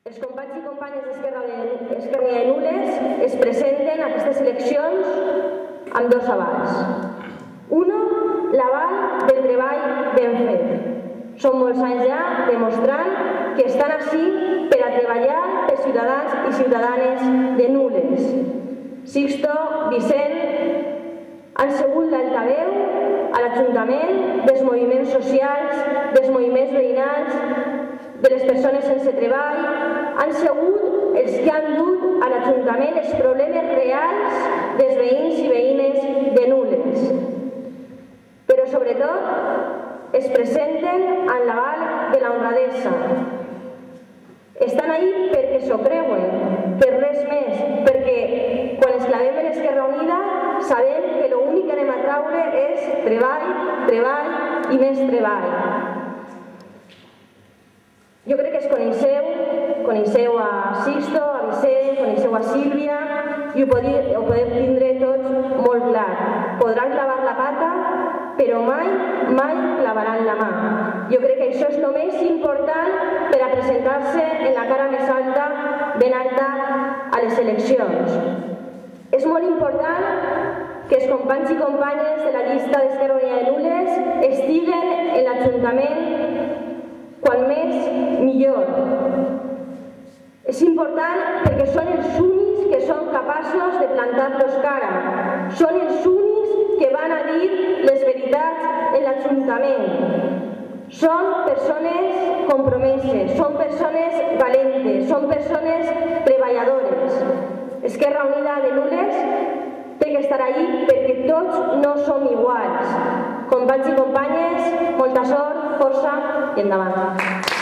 Els companys i companyes d'Esquerra Unida i Nules es presenten a aquestes eleccions amb dos avals. Uno, l'aval del treball ben fet. Són molts anys ja demostrant que estan ací per a treballar pels ciutadans i ciutadanes de Nules. Sixto, Vicent han sigut l'altaveu a l'Ajuntament dels moviments socials, dels moviments veïnals, de les persones sense treball, han sigut els que han dut a l'Ajuntament els problemes reals dels veïns i veïnes de Nules. Però sobretot es presenten amb l'aval de la honradesa. Estan ahí perquè s'ho creuen, per res més, perquè quan ens clavem en Esquerra Unida sabem que l'únic que anem a traure és treball, treball i més treball. Jo crec que es coneixeu a Sixto, a Vicent, coneixeu a Sílvia i ho podeu tindre tots molt clar. Podran clavar la pata, però mai clavaran la mà. Jo crec que això és el més important per a presentar-se en la cara més alta, ben alta, a les eleccions. És molt important que els companys i companyes de la llista d'Esquerra Unida i Nules estiguen en l'Ajuntament quan més millor. És important perquè són els únics que són capaços de plantar-los cara. Són els únics que van a dir les veritats en l'Ajuntament. Són persones compromeses, són persones valentes, són persones treballadores. Esquerra Unida de Nules té que estar ahí perquè tots no som iguals. Companys i companyes, molta sort, força i endavant.